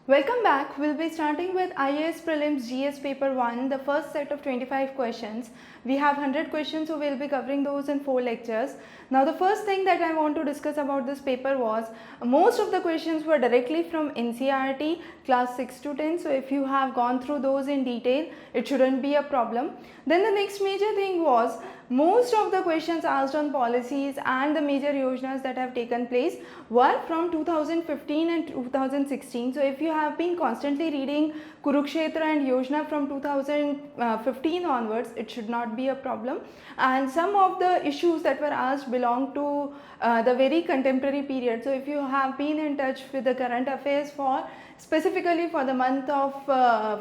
Welcome back. We'll be starting with IAS Prelims GS Paper 1, the first set of 25 questions. We have 100 questions, so we'll be covering those in 4 lectures. Now, the first thing that I want to discuss about this paper was most of the questions were directly from NCERT class 6 to 10. So, if you have gone through those in detail, it shouldn't be a problem. Then the next major thing was most of the questions asked on policies and the major yojnas that have taken place were from 2015 and 2016. So if you have been constantly reading Kurukshetra and Yojana from 2015 onwards, it should not be a problem. And some of the issues that were asked belong to the very contemporary period. So if you have been in touch with the current affairs for specifically for the month of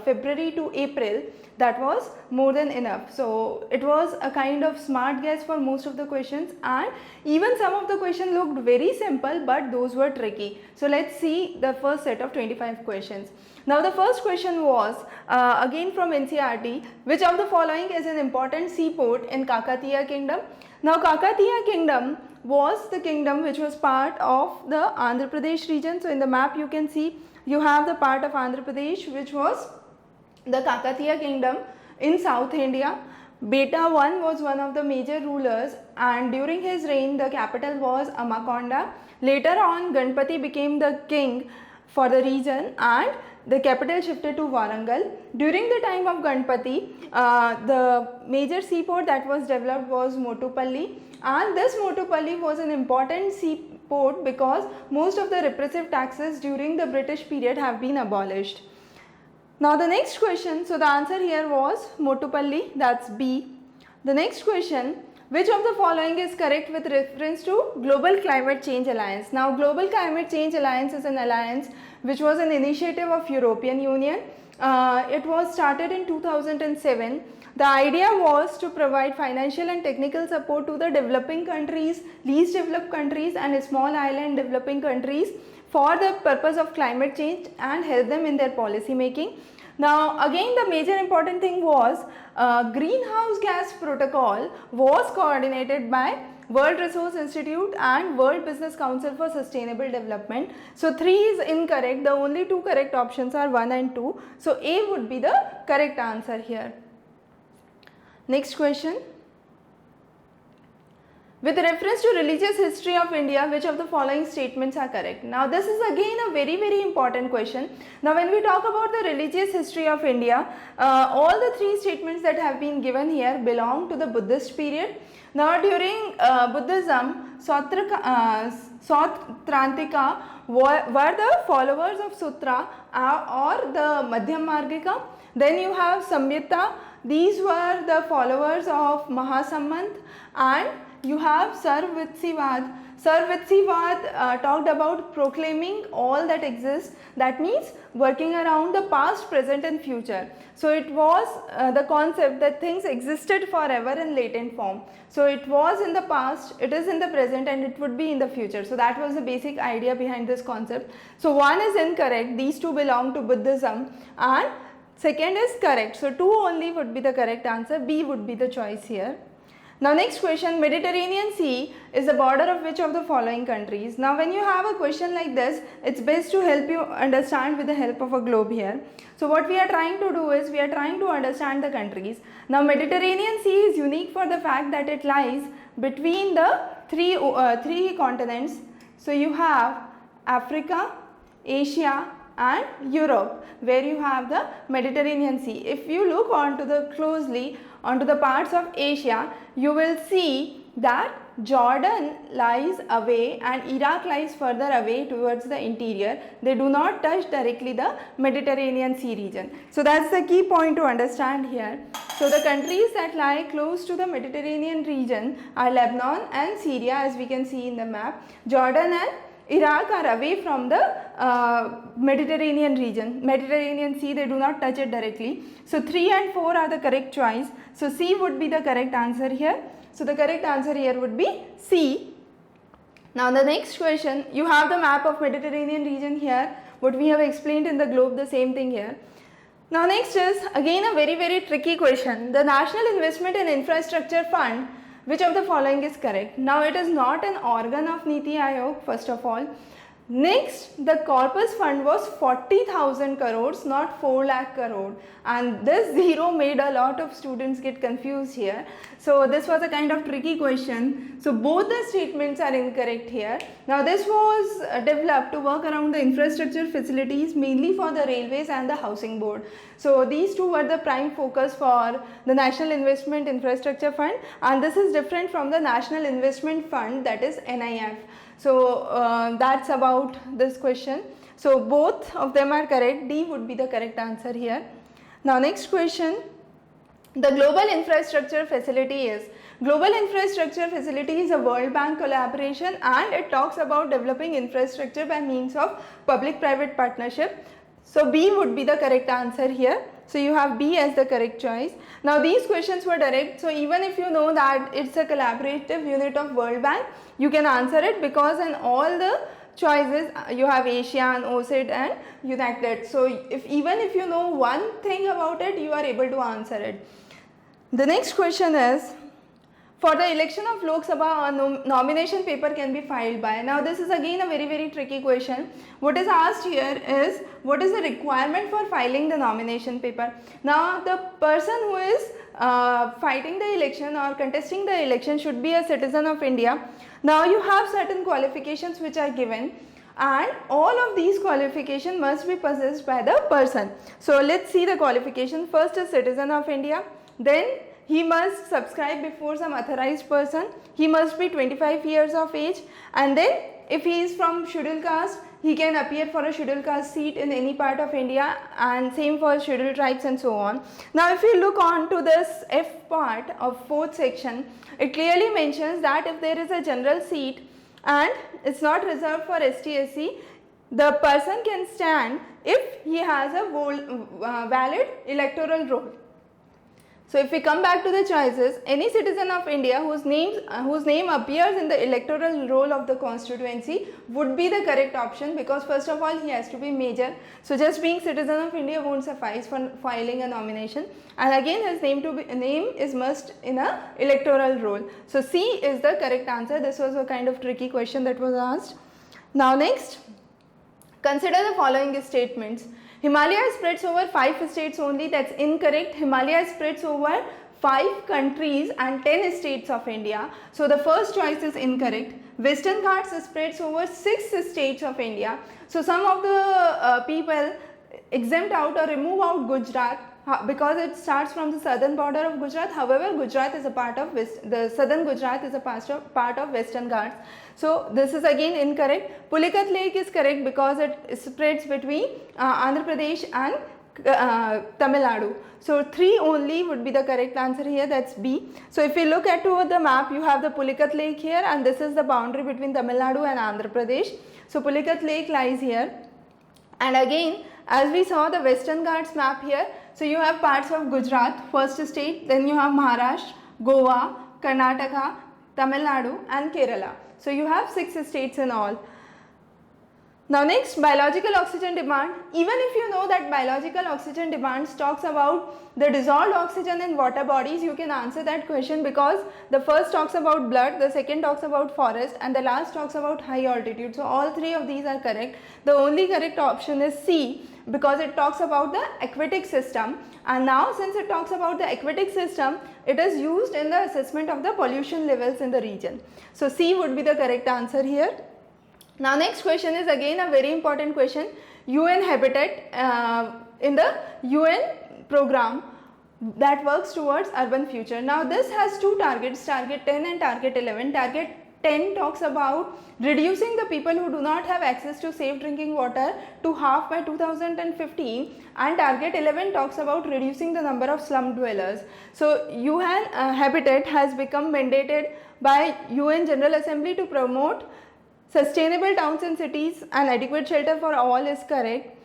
February to April, that was more than enough. So it was a kind of smart guess for most of the questions, and even some of the questions looked very simple, but those were tricky. So let's see the first set of 25 questions. Now the first question was again from NCERT, which of the following is an important seaport in Kakatiya Kingdom? Now Kakatiya Kingdom was the kingdom which was part of the Andhra Pradesh region. So in the map you can see you have the part of Andhra Pradesh which was the Kakatiya Kingdom in South India. Beta I was one of the major rulers, and during his reign the capital was Amakonda. Later on Ganpati became the king for the region and the capital shifted to Warangal. During the time of Ganpati, the major seaport that was developed was Motupalli, and this Motupalli was an important seaport because most of the repressive taxes during the British period have been abolished. Now the next question, so the answer here was Motupalli, that's B. The next question, which of the following is correct with reference to Global Climate Change Alliance? Now Global Climate Change Alliance is an alliance which was an initiative of European Union. It was started in 2007. The idea was to provide financial and technical support to the developing countries, least developed countries and small island developing countries for the purpose of climate change and help them in their policy making. Now again the major important thing was greenhouse gas protocol was coordinated by World Resource Institute and World Business Council for Sustainable Development. So 3 is incorrect, the only 2 correct options are 1 and 2. So A would be the correct answer here. Next question. With reference to religious history of India, which of the following statements are correct? Now this is again a very important question. Now when we talk about the religious history of India, all the 3 statements that have been given here belong to the Buddhist period. Now during Buddhism, Sautrantika were the followers of Sutra or the Madhyam Margika. Then you have Samyutta, these were the followers of Mahasamant, and you have Sarvtsivad. Sarvtsivad talked about proclaiming all that exists, that means working around the past, present and future. So it was the concept that things existed forever in latent form. So it was in the past, it is in the present and it would be in the future. So that was the basic idea behind this concept. So 1 is incorrect, these 2 belong to Buddhism, and second is correct. So 2 only would be the correct answer, B would be the choice here. Now next question, Mediterranean Sea is the border of which of the following countries? Now when you have a question like this, it's best to help you understand with the help of a globe here. So what we are trying to do is, we are trying to understand the countries. Now Mediterranean Sea is unique for the fact that it lies between the three continents. So you have Africa, Asia and Europe, where you have the Mediterranean Sea. If you look closely onto the parts of Asia, you will see that Jordan lies away and Iraq lies further away towards the interior. They do not touch directly the Mediterranean Sea region. So that's the key point to understand here. So the countries that lie close to the Mediterranean region are Lebanon and Syria, as we can see in the map. Jordan and Iraq are away from the Mediterranean region. Mediterranean Sea, they do not touch it directly. So 3 and 4 are the correct choice. So C would be the correct answer here. So the correct answer here would be C. Now the next question, you have the map of Mediterranean region here. What we have explained in the globe, the same thing here. Now next is again a very tricky question. The National Investment and Infrastructure Fund, which of the following is correct? Now it is not an organ of Niti Aayog, first of all. Next, the corpus fund was 40,000 crores, not 4 lakh crore, and this zero made a lot of students get confused here. So this was a kind of tricky question. So both the statements are incorrect here. Now this was developed to work around the infrastructure facilities mainly for the railways and the housing board. So these two were the prime focus for the National Investment Infrastructure Fund, and this is different from the National Investment Fund, that is NIF. So that's about this question. So both of them are correct. D would be the correct answer here. Now next question. The Global Infrastructure Facility is. Global Infrastructure Facility is a World Bank collaboration, and it talks about developing infrastructure by means of public-private partnership. So B would be the correct answer here. So you have B as the correct choice. Now these questions were direct, so even if you know that it's a collaborative unit of World Bank, you can answer it because in all the choices you have ASEAN, OCID and UNACTED. So even if you know one thing about it, you are able to answer it. The next question is, for the election of Lok Sabha, a nomination paper can be filed by. Now this is again a very tricky question. What is asked here is, what is the requirement for filing the nomination paper? Now the person who is fighting the election or contesting the election should be a citizen of India. Now you have certain qualifications which are given, and all of these qualifications must be possessed by the person. So let's see the qualification. First, a citizen of India, then he must subscribe before some authorized person, he must be 25 years of age, and then if he is from scheduled caste, he can appear for a scheduled caste seat in any part of India, and same for scheduled tribes and so on. Now if you look on to this F part of 4th section, it clearly mentions that if there is a general seat and it's not reserved for ST/SC, the person can stand if he has a valid electoral roll. So if we come back to the choices, any citizen of India whose name appears in the electoral roll of the constituency would be the correct option, because first of all he has to be major. So just being citizen of India won't suffice for filing a nomination, and again his name is must in a electoral roll. So C is the correct answer. This was a kind of tricky question that was asked. Now next, consider the following statements. Himalaya spreads over 5 states only. That's incorrect. Himalaya spreads over 5 countries and 10 states of India. So the first choice is incorrect. Western Ghats spreads over 6 states of India. So some of the people exempt out or remove out Gujarat because it starts from the southern border of Gujarat. However, Gujarat is a part of the southern Gujarat is a part of Western Ghats. So this is again incorrect. Pulicat Lake is correct because it spreads between Andhra Pradesh and Tamil Nadu. So 3 only would be the correct answer here, that's B. So if you look at the map, you have the Pulicat Lake here, and this is the boundary between Tamil Nadu and Andhra Pradesh. So Pulicat Lake lies here. And again, as we saw the Western Ghats map here, so you have parts of Gujarat, first state, then you have Maharashtra, Goa, Karnataka, Tamil Nadu and Kerala. So you have 6 states in all. Now next, biological oxygen demand. Even if you know that biological oxygen demand talks about the dissolved oxygen in water bodies, you can answer that question because the first talks about blood, the second talks about forest, and the last talks about high altitude. So all 3 of these are correct. The only correct option is C because it talks about the aquatic system, and now since it talks about the aquatic system, it is used in the assessment of the pollution levels in the region. So C would be the correct answer here. Now next question is again a very important question. UN Habitat in the UN program that works towards urban future. Now this has 2 targets, target 10 and target 11. Target 10 talks about reducing the people who do not have access to safe drinking water to half by 2015, and target 11 talks about reducing the number of slum dwellers. So UN Habitat has become mandated by UN General Assembly to promote sustainable towns and cities, and adequate shelter for all is correct.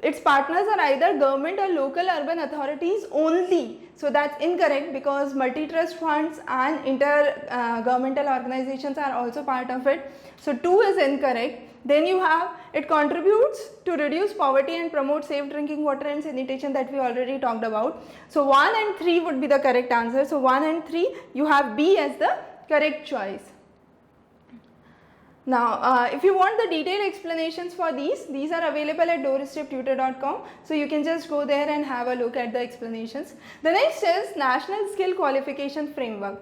Its partners are either government or local urban authorities only. So that's incorrect because multi-trust funds and inter-governmental organizations are also part of it. So 2 is incorrect. Then you have, it contributes to reduce poverty and promote safe drinking water and sanitation that we already talked about. So 1 and 3 would be the correct answer. So 1 and 3, you have B as the correct choice. Now, if you want the detailed explanations for these are available at doorsteptutor.com. So you can just go there and have a look at the explanations. The next is National Skill Qualification Framework.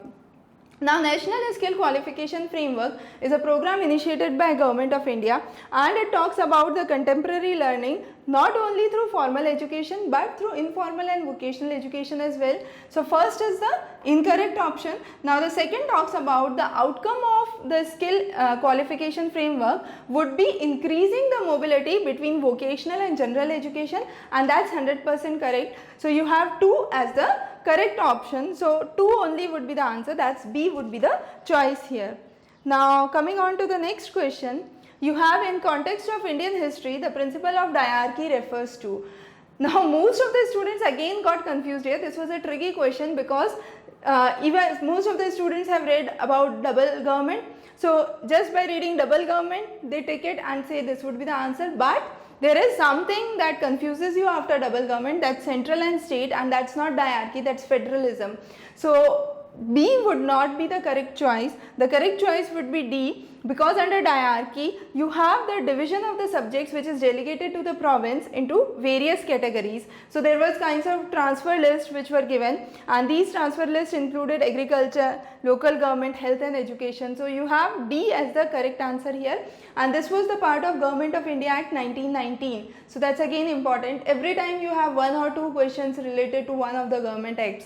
Now, National Skill Qualification Framework is a program initiated by Government of India, and it talks about the contemporary learning not only through formal education but through informal and vocational education as well. So first is the incorrect option. Now the second talks about the outcome of the skill qualification framework would be increasing the mobility between vocational and general education, and that's 100% correct. So you have 2 as the correct option. So 2 only would be the answer, that's B would be the choice here. Now coming on to the next question, you have in context of Indian history, the principle of diarchy refers to. Now most of the students again got confused here. This was a tricky question because even most of the students have read about double government. So just by reading double government, they take it and say this would be the answer, but there is something that confuses you after double government, that's central and state, and that's not diarchy, that's federalism. So B would not be the correct choice. The correct choice would be D, because under diarchy you have the division of the subjects which is delegated to the province into various categories. So there was kinds of transfer lists which were given, and these transfer lists included agriculture, local government, health and education. So you have D as the correct answer here, and this was the part of Government of India Act 1919. So that's again important. Every time you have 1 or 2 questions related to one of the government acts.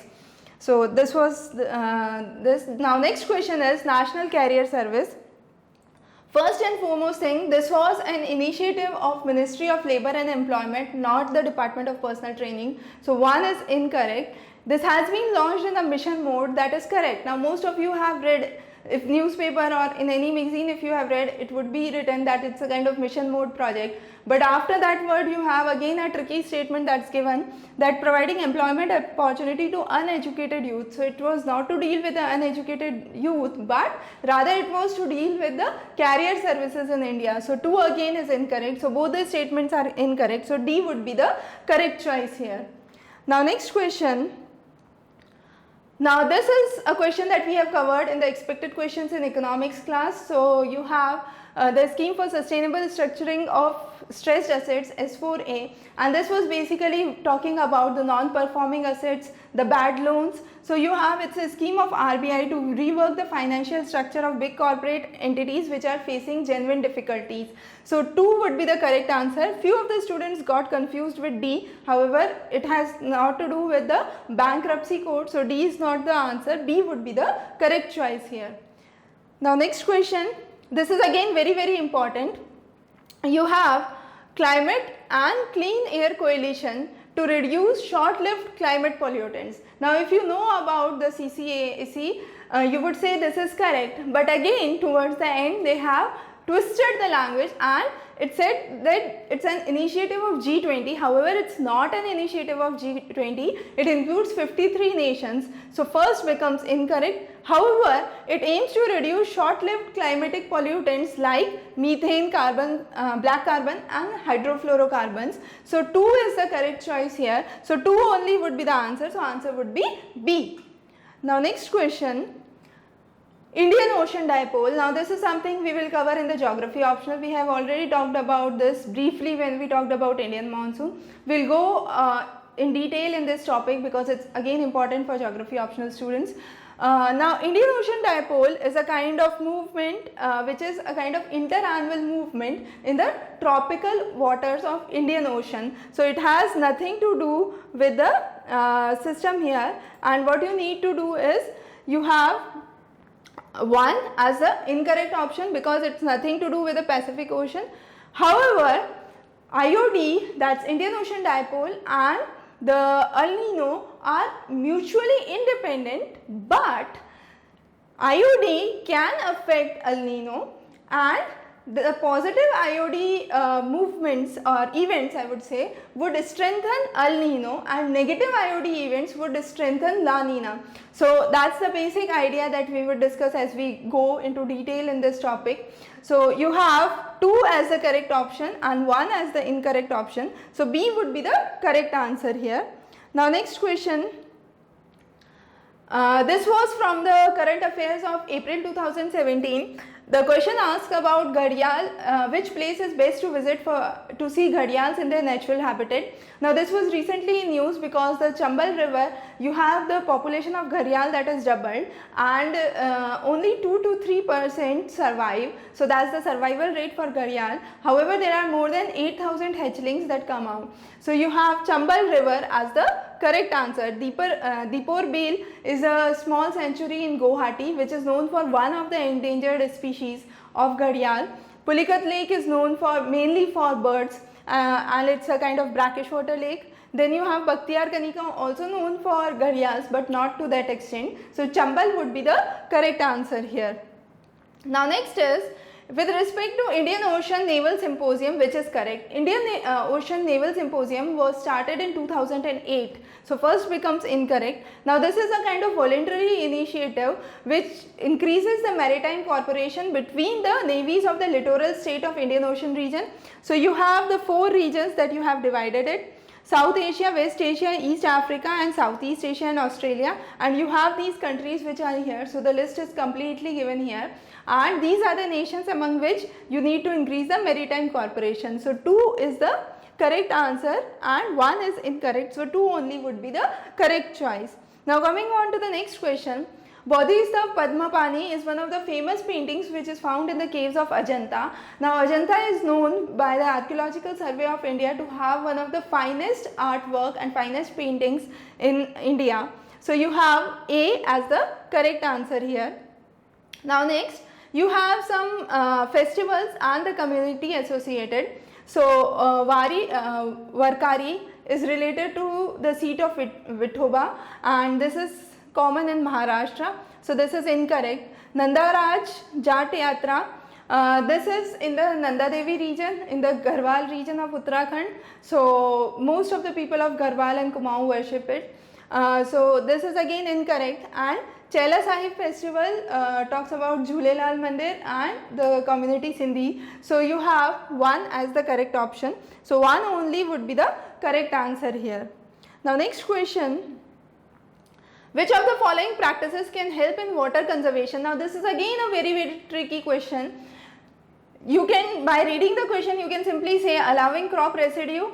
So this was this. Now next question is National Career Service. First and foremost thing, this was an initiative of Ministry of Labour and Employment, not the Department of Personal Training. So 1 is incorrect. This has been launched in a mission mode, that is correct. Now most of you have read, if newspaper or in any magazine if you have read, it would be written that it's a kind of mission mode project. But after that word you have again a tricky statement that's given, that providing employment opportunity to uneducated youth. So it was not to deal with the uneducated youth, but rather it was to deal with the career services in India. So 2 again is incorrect. So both the statements are incorrect. So D would be the correct choice here. Now next question. Now this is a question that we have covered in the expected questions in economics class. So you have the scheme for sustainable structuring of stressed assets, S4A, and this was basically talking about the non-performing assets, the bad loans. So you have, it's a scheme of RBI to rework the financial structure of big corporate entities which are facing genuine difficulties. So 2 would be the correct answer. Few of the students got confused with D, however it has not to do with the bankruptcy code, so D is not the answer, B would be the correct choice here. Now next question, this is again very important. You have Climate and Clean Air Coalition to reduce short-lived climate pollutants. Now if you know about the CCAC, you would say this is correct, but again towards the end they have twisted the language and it said that it's an initiative of G20. However, it's not an initiative of G20, it includes 53 nations. So first becomes incorrect. However, it aims to reduce short-lived climatic pollutants like methane, carbon, black carbon and hydrofluorocarbons. So 2 is the correct choice here. So 2 only would be the answer. So answer would be B. Now next question. Indian Ocean Dipole. Now this is something we will cover in the geography optional. We have already talked about this briefly when we talked about Indian monsoon. We'll go in detail in this topic because it's again important for geography optional students. Now Indian Ocean Dipole is a kind of movement which is a kind of interannual movement in the tropical waters of Indian Ocean. So it has nothing to do with the system here, and what you need to do is you have 1 as the incorrect option because it's nothing to do with the Pacific Ocean. However, IOD, that's Indian Ocean Dipole, and the El Nino are mutually independent, but IOD can affect El Nino, and the positive IOD movements or events, I would say, would strengthen El Nino, and negative IOD events would strengthen La Nina. So that's the basic idea that we would discuss as we go into detail in this topic. So you have 2 as the correct option and 1 as the incorrect option. So B would be the correct answer here. Now next question. This was from the current affairs of April 2017. The question asks about gharial, which place is best to visit to see gharials in their natural habitat. Now this was recently in news because the Chambal river, you have the population of gharial that is doubled, and only 2 to 3% survive. So that's the survival rate for gharial. However, there are more than 8,000 hatchlings that come out. So you have Chambal river as the correct answer. Deepor Bale is a small sanctuary in Guwahati which is known for one of the endangered species of gharial. Pulikat Lake is known for mainly for birds and it's a kind of brackish water lake. Then you have Bakhtiyar Kanika, also known for gharials but not to that extent. So Chambal would be the correct answer here. Now next is with respect to Indian Ocean Naval Symposium, which is correct. Indian Ocean Naval Symposium was started in 2008. So first becomes incorrect. Now this is a kind of voluntary initiative which increases the maritime cooperation between the navies of the littoral state of Indian Ocean region. So you have the 4 regions that you have divided it. South Asia, West Asia, East Africa and Southeast Asia and Australia, and you have these countries which are here. So the list is completely given here, and these are the nations among which you need to increase the maritime cooperation. So 2 is the correct answer and 1 is incorrect. So 2 only would be the correct choice. Now coming on to the next question. Bodhisattva Padmapani is one of the famous paintings which is found in the caves of Ajanta. Now Ajanta is known by the Archaeological Survey of India to have one of the finest artwork and finest paintings in India. So you have A as the correct answer here. Now next you have some festivals and the community associated. So Varkari is related to the seat of Vithoba and this is common in Maharashtra. So this is incorrect. Nandaraj Jat Yatra, this is in the Nanda Devi region, in the Garhwal region of Uttarakhand. So most of the people of Garhwal and Kumaon worship it. So this is again incorrect. And Chela Sahib festival talks about Jhulelal Mandir and the community Sindhi. So you have 1 as the correct option. So 1 only would be the correct answer here. Now next question. Which of the following practices can help in water conservation? Now this is again a very tricky question. You can, by reading the question, you can simply say allowing crop residue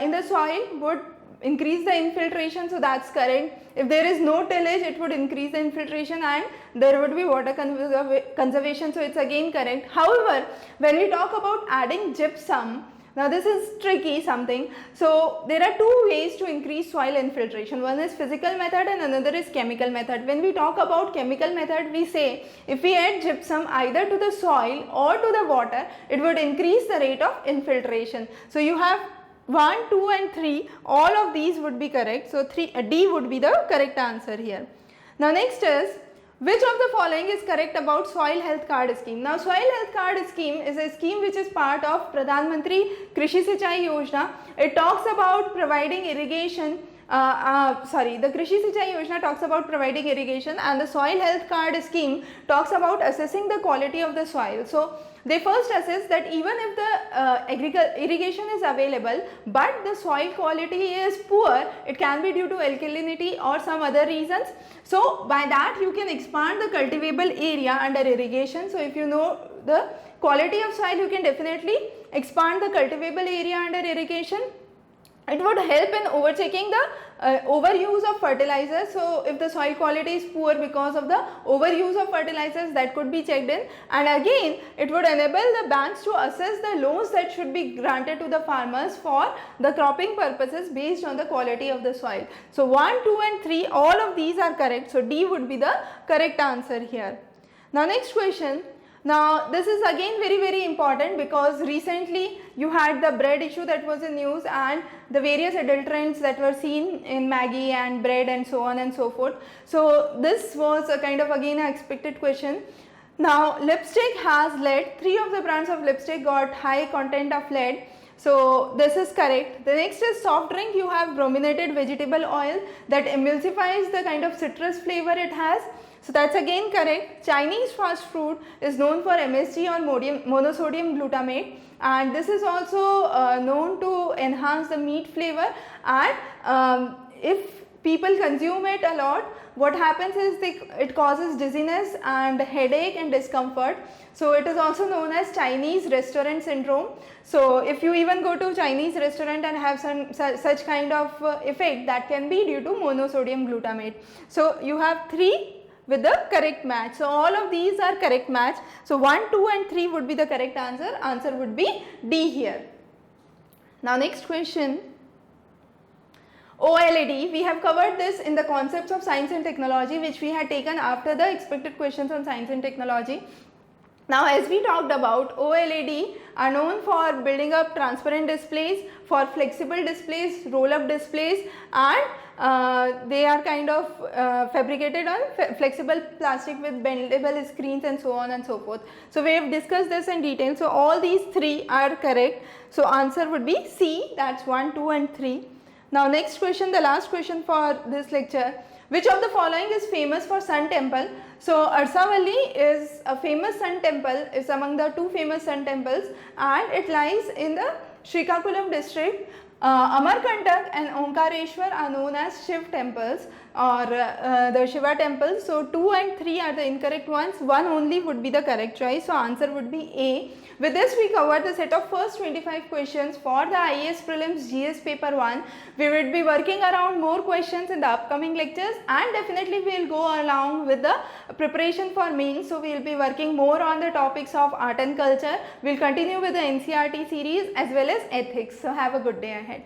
in the soil would increase the infiltration, so that's correct. If there is no tillage, it would increase the infiltration and there would be water conservation, so it's again correct. However, when we talk about adding gypsum, now this is tricky something. So there are 2 ways to increase soil infiltration. One is physical method and another is chemical method. When we talk about chemical method, we say if we add gypsum either to the soil or to the water, it would increase the rate of infiltration. So you have 1, 2 and 3, all of these would be correct. So D would be the correct answer here. Now next is, which of the following is correct about soil health card scheme? Now soil health card scheme is a scheme which is part of Pradhan Mantri Krishi Sinchai Yojana. It talks about providing irrigation. The Krishi Sinchai Yojana talks about providing irrigation and the soil health card scheme talks about assessing the quality of the soil. So they first assess that even if the irrigation is available but the soil quality is poor, it can be due to alkalinity or some other reasons. So by that you can expand the cultivable area under irrigation. So if you know the quality of soil, you can definitely expand the cultivable area under irrigation. It would help in overchecking the overuse of fertilizers. So if the soil quality is poor because of the overuse of fertilizers, that could be checked in. And again, it would enable the banks to assess the loans that should be granted to the farmers for the cropping purposes based on the quality of the soil. So 1, 2 and 3, all of these are correct. So D would be the correct answer here. Now next question. Now this is again very important because recently you had the bread issue that was in news and the various adulterants that were seen in Maggi and bread and so on and so forth. So this was a kind of again an expected question. Now lipstick has lead. 3 of the brands of lipstick got high content of lead. So this is correct. The next is soft drink. You have brominated vegetable oil that emulsifies the kind of citrus flavor it has. So that's again correct. Chinese fast food is known for MSG or monosodium glutamate, and this is also known to enhance the meat flavor. And if people consume it a lot, what happens is it causes dizziness and headache and discomfort. So it is also known as Chinese restaurant syndrome. So if you even go to Chinese restaurant and have such kind of effect, that can be due to monosodium glutamate. So you have 3 with the correct match. So all of these are correct match. So 1, 2 and 3 would be the correct answer. Answer would be D here. Now next question. OLED, we have covered this in the concepts of science and technology, which we had taken after the expected questions on science and technology. Now as we talked about, OLED are known for building up transparent displays, for flexible displays, roll up displays, and they are kind of fabricated on flexible plastic with bendable screens and so on and so forth. So we have discussed this in detail. So all these 3 are correct. So answer would be C, that's 1, 2 and 3. Now next question, the last question for this lecture. Which of the following is famous for Sun Temple? So Arsavalli is a famous sun temple, is among the 2 famous sun temples, and it lies in the Srikakulam district. Amarkantak and Omkareshwar are known as Shiv temples or the Shiva temples. So 2 and 3 are the incorrect ones, 1 only would be the correct choice. So answer would be A. With this we covered the set of first 25 questions for the IAS Prelims GS paper 1. We will be working around more questions in the upcoming lectures, and definitely we will go along with the preparation for mains. So we will be working more on the topics of art and culture. We will continue with the NCERT series as well as ethics. So have a good day ahead.